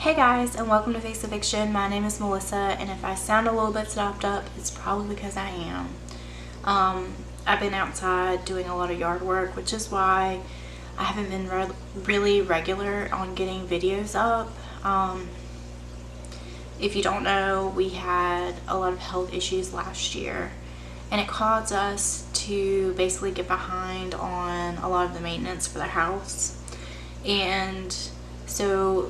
Hey guys, and welcome to Face Eviction. My name is Melissa, and if I sound a little bit stopped up, it's probably because I am. I've been outside doing a lot of yard work, which is why I haven't been really regular on getting videos up. If you don't know, we had a lot of health issues last year, and it caused us to basically get behind on a lot of the maintenance for the house. And so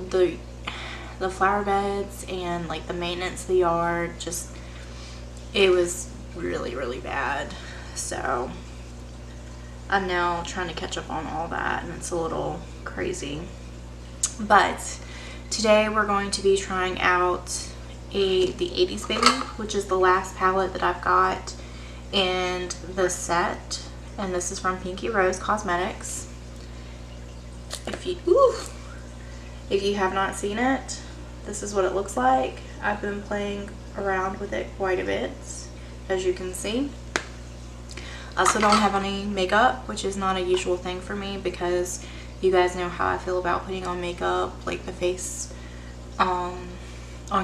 the flower beds and like the maintenance of the yard, it was really bad. So I'm now trying to catch up on all that, and it's a little crazy. But today we're going to be trying out the 80's Baby, which is the last palette that I've got in the set, and this is from Pinky Rose Cosmetics. If you have not seen it, this is what it looks like. I've been playing around with it quite a bit, as you can see. I also don't have any makeup, which is not a usual thing for me because you guys know how I feel about putting on makeup, like the face on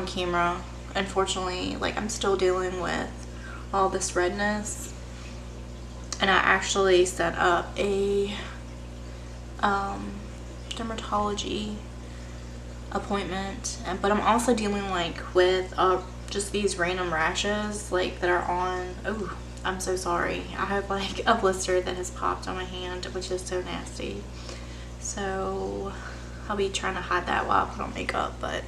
camera. Unfortunately, like, I'm still dealing with all this redness, and I actually set up a dermatology appointment, but I'm also dealing like with just these random rashes like that are on. Oh, I'm so sorry. I have like a blister that has popped on my hand, which is so nasty. So I'll be trying to hide that while I put on makeup. But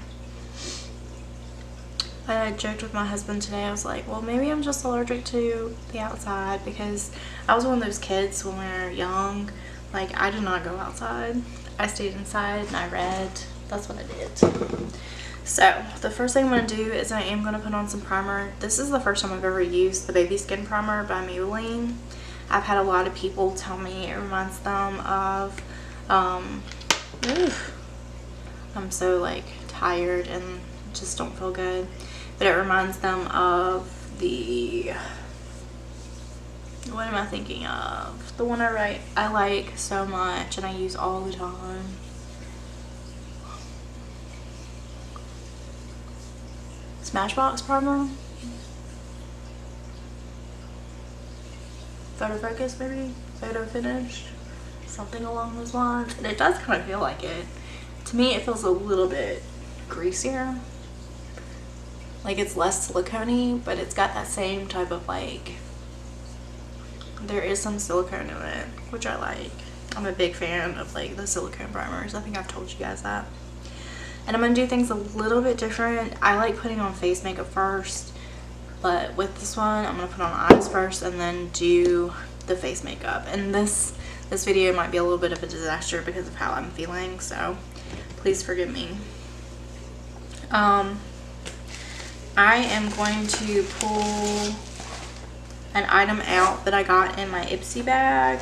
I joked with my husband today. I was like, well, maybe I'm just allergic to the outside, because I was one of those kids when we were young. Like, I did not go outside. I stayed inside and I read. That's what I did. So the first thing I'm going to do is I am going to put on some primer. This is the first time I've ever used the Baby Skin Primer by Maybelline. I've had a lot of people tell me it reminds them of, I'm so like tired and just don't feel good, but it reminds them of the, what am I thinking of? The one I like so much and I use all the time. Smashbox Primer. Photo Focus, maybe? Photo Finish? Something along those lines. And it does kind of feel like it. To me, it feels a little bit greasier. Like, it's less silicone-y, but it's got that same type of, like, there is some silicone in it, which I like. I'm a big fan of like the silicone primers. I think I've told you guys that. And I'm going to do things a little bit different. I like putting on face makeup first, but with this one I'm going to put on eyes first and then do the face makeup. And this video might be a little bit of a disaster because of how I'm feeling, so please forgive me. I am going to pull an item out that I got in my Ipsy bag.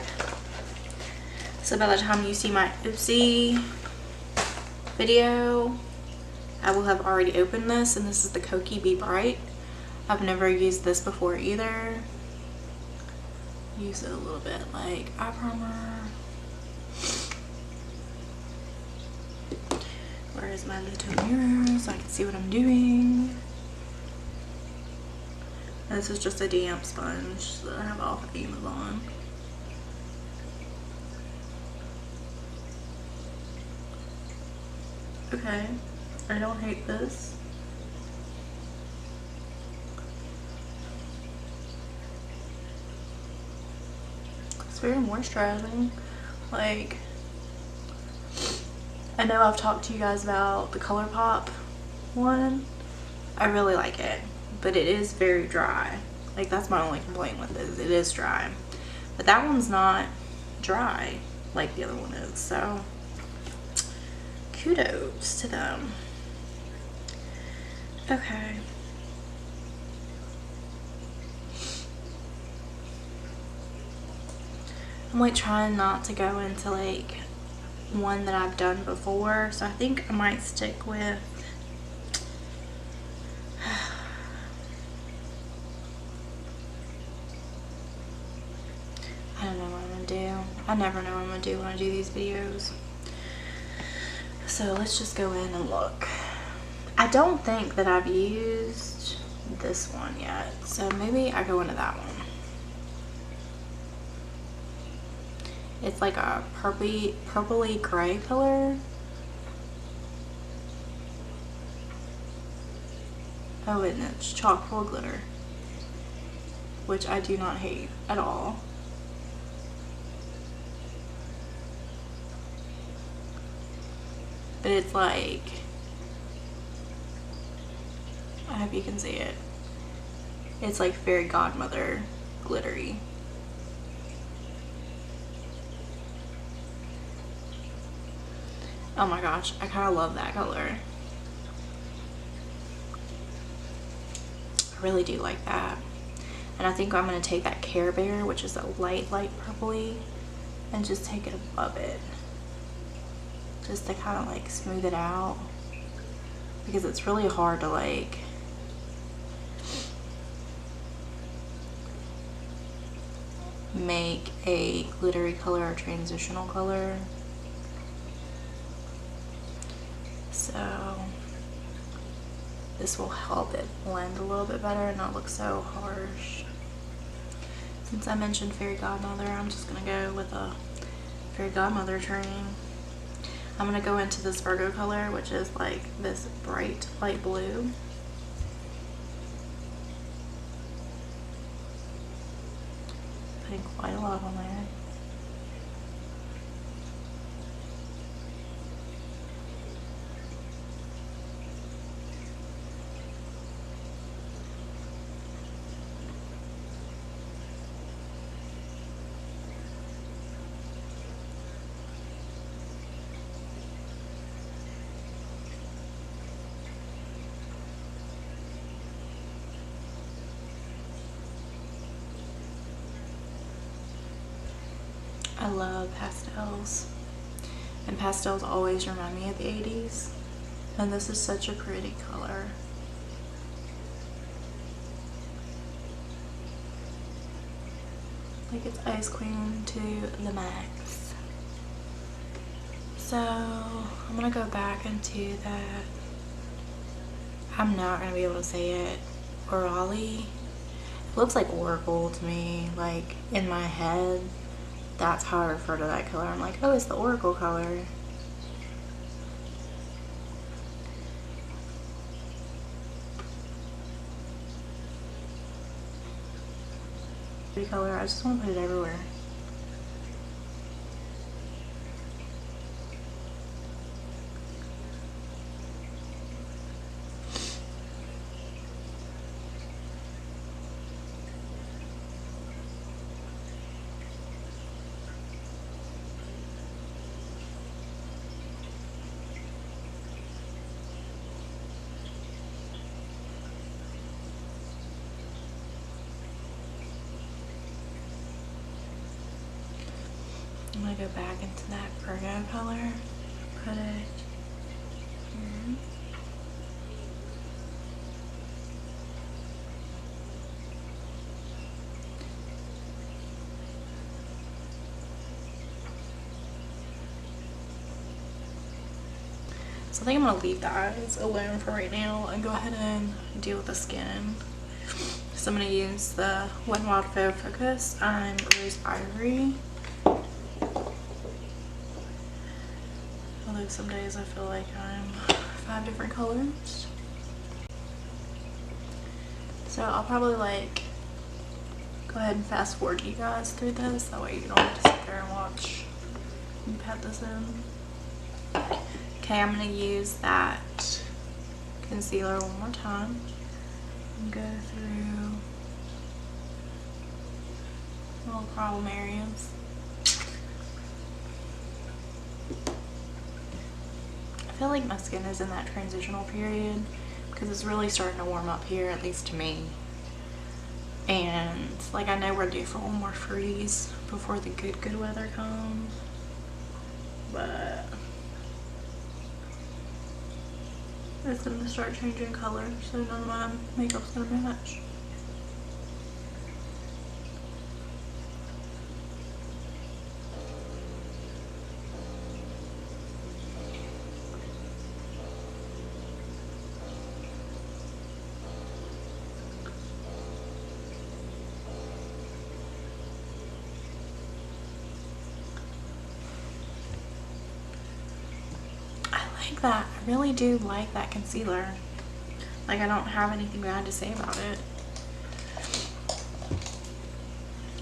So by the time you see my Ipsy video, I will have already opened this, and this is the Kokie Be Bright. I've never used this before either. Use it a little bit like eye primer. Where is my little mirror so I can see what I'm doing? This is just a damp sponge that I have off Amazon. Okay, I don't hate this. It's very moisturizing. Like, I know I've talked to you guys about the Colourpop one. I really like it, but it is very dry. Like, that's my only complaint with it. It is dry, but that one's not dry like the other one is, so kudos to them. Okay. I'm like trying not to go into like one that I've done before, so I think I might stick with I don't know what I'm gonna do. I never know what I'm gonna do when I do these videos. So let's just go in and look. I don't think that I've used this one yet, so maybe I go into that one. It's like a purpley gray color. Oh, and it's chock full of glitter, which I do not hate at all. But it's like, I hope you can see it. It's like fairy godmother glittery. Oh my gosh, I kind of love that color. I really do like that. And I think I'm going to take that Care Bear, which is a light purpley, and just take it above it. Just to kind of like smooth it out. Because it's really hard to like make a glittery color or transitional color. So this will help it blend a little bit better and not look so harsh. Since I mentioned fairy godmother, I'm just gonna go with a fairy godmother train. I'm gonna go into this Virgo color, which is like this bright light blue. Putting quite a lot on there. I love pastels, and pastels always remind me of the 80s, and this is such a pretty color. Like it's ice cream to the max. So I'm gonna go back into that, I'm not gonna be able to say it, Orali. It looks like Oracle to me, like in my head. That's how I refer to that color. I'm like, oh, it's the Oracle color. Pretty color. I just want to put it everywhere. I'm gonna go back into that Virgo color, put it here. So I think I'm gonna leave the eyes alone for right now and go ahead and deal with the skin. So I'm gonna use the Wet n Wild Faux Focus. I'm Rose Ivory. Although some days I feel like I'm 5 different colors. So I'll probably like go ahead and fast forward you guys through this. That way you don't have to sit there and watch and pat this in. Okay, I'm going to use that concealer one more time and go through all problem areas. I feel like my skin is in that transitional period because it's really starting to warm up here, at least to me. And like I know we're due for one more freeze before the good weather comes, but it's going to start changing color, so none of my makeup's going to match. like that. I really do like that concealer. Like, I don't have anything bad to say about it.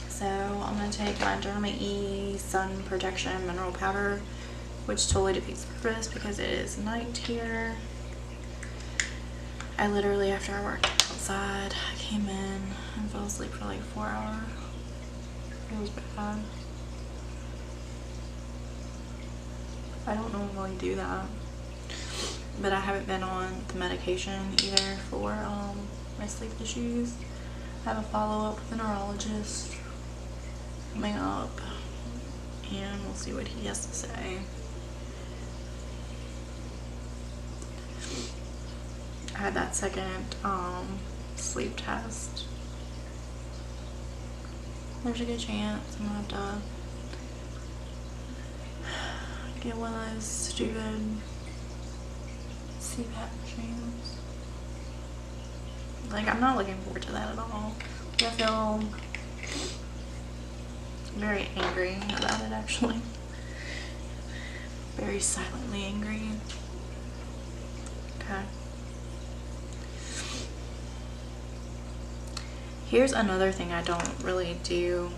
So I'm going to take my Grwm Sun Protection Mineral Powder, which totally defeats the purpose because it is night here. I literally, after I worked outside, I came in and fell asleep for like 4 hours. It was bad. I don't normally do that, but I haven't been on the medication either for my sleep issues. I have a follow-up with a neurologist coming up, and we'll see what he has to say. I had that second sleep test. There's a good chance I'm gonna have to get one of those stupid CPAP machines. Like, I'm not looking forward to that at all. I feel very angry about it, actually. Very silently angry. Okay. Here's another thing I don't really do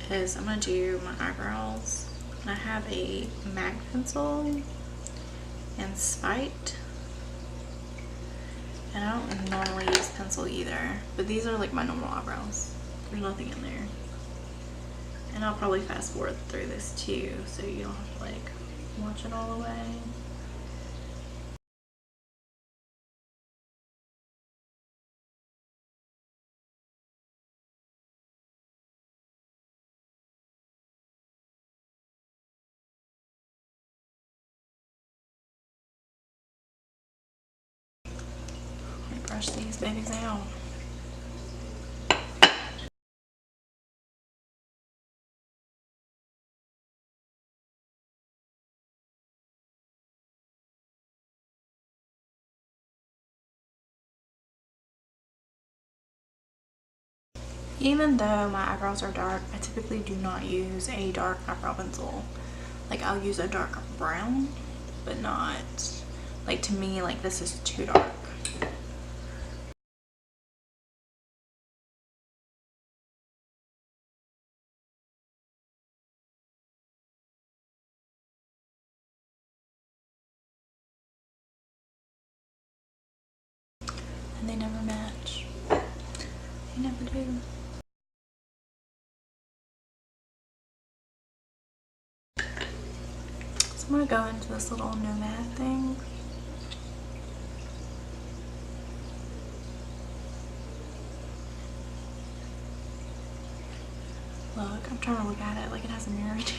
is I'm gonna do my eyebrows. I have a MAC pencil and Spite, and I don't normally use pencil either, but these are like my normal eyebrows. There's nothing in there, and I'll probably fast forward through this too, so you don't have to like watch it all the way. Let me brush these babies out. Even though my eyebrows are dark, I typically do not use a dark eyebrow pencil. Like, I'll use a dark brown, but not, like, to me, like, this is too dark. And they never match. They never do. So I'm gonna go into this little nomad thing. Look, I'm trying to look at it like it has a mirror too.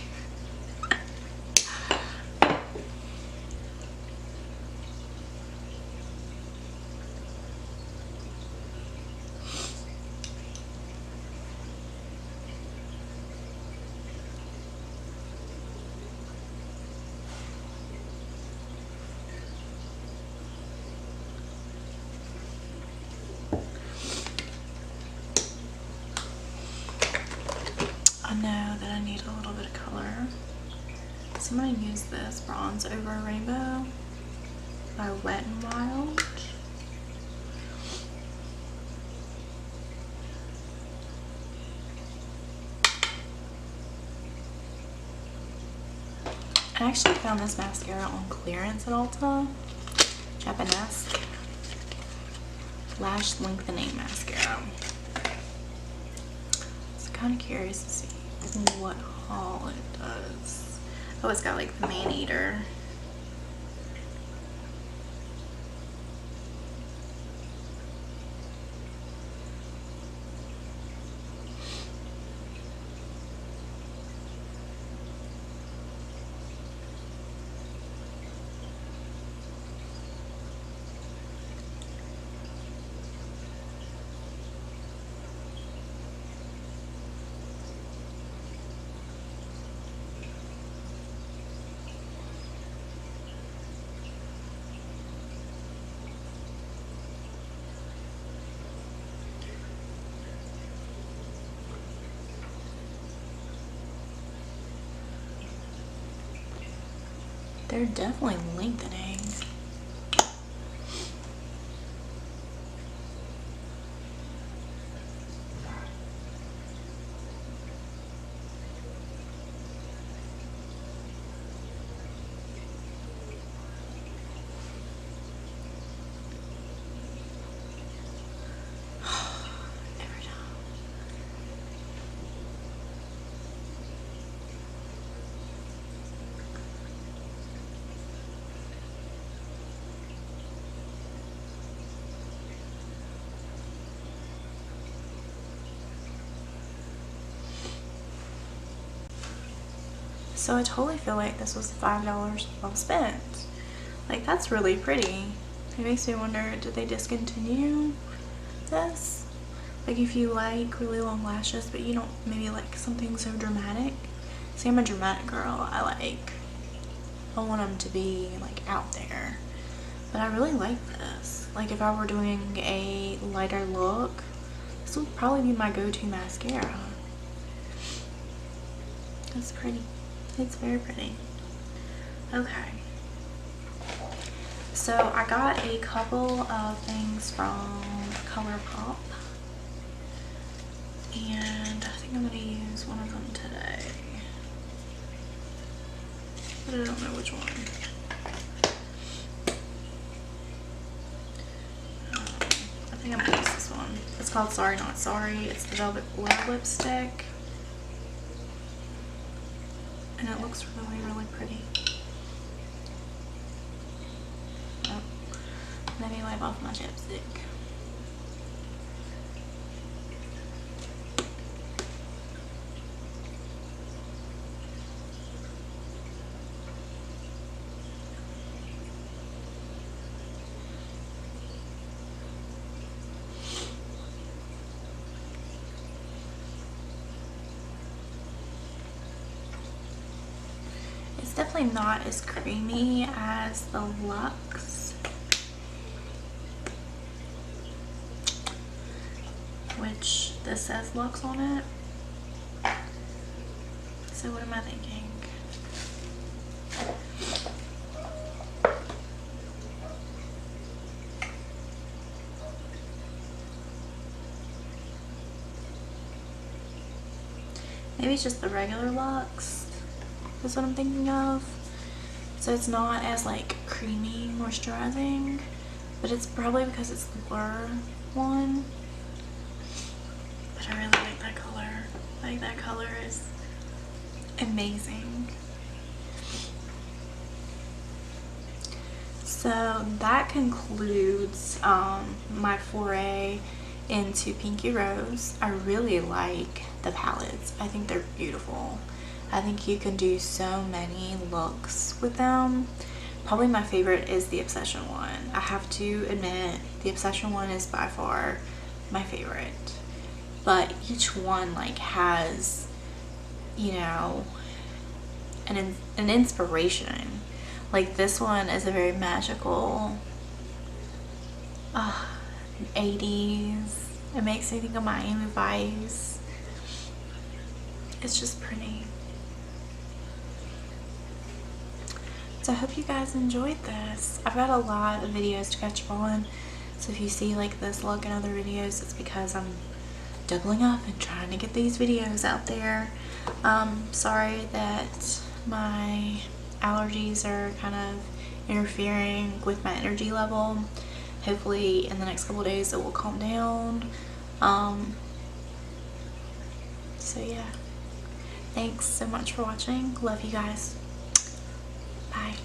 I know that I need a little bit of color, so I'm going to use this Bronze Over Rainbow by Wet n Wild. I actually found this mascara on clearance at Ulta. Japanese Lash Lengthening Mascara. So kind of curious to see what haul it does. Oh, it's got like the Man Eater. They're definitely lengthening. So I totally feel like this was $5 well spent. Like, that's really pretty. It makes me wonder, did they discontinue this? Like, if you like really long lashes, but you don't maybe like something so dramatic. See, I'm a dramatic girl. I want them to be like out there. But I really like this. Like, if I were doing a lighter look, this would probably be my go-to mascara. It's pretty. It's very pretty. Okay. So I got a couple of things from Colourpop. And I think I'm going to use one of them today. But I don't know which one. I think I'm going to use this one. It's called Sorry Not Sorry. It's the Velvet Blue lipstick. And it looks really, really pretty. Oh, let me wipe off my chapstick. It's definitely not as creamy as the Luxe, which this says Luxe on it. So what am I thinking? Maybe it's just the regular Luxe. Is what I'm thinking of. So it's not as like creamy moisturizing, but it's probably because it's the Blur one. But I really like that color. Like, that color is amazing. So that concludes my foray into Pinky Rose. I really like the palettes. I think they're beautiful. I think you can do so many looks with them. Probably my favorite is the Obsession one. I have to admit, the Obsession one is by far my favorite. But each one like has, you know, an inspiration. Like, this one is a very magical 80s. It makes me think of Miami Vice. It's just pretty. So I hope you guys enjoyed this. I've got a lot of videos to catch up on. So if you see like this look in other videos, it's because I'm doubling up and trying to get these videos out there. Sorry that my allergies are kind of interfering with my energy level. Hopefully in the next couple of days it will calm down. So yeah, thanks so much for watching. Love you guys. Bye.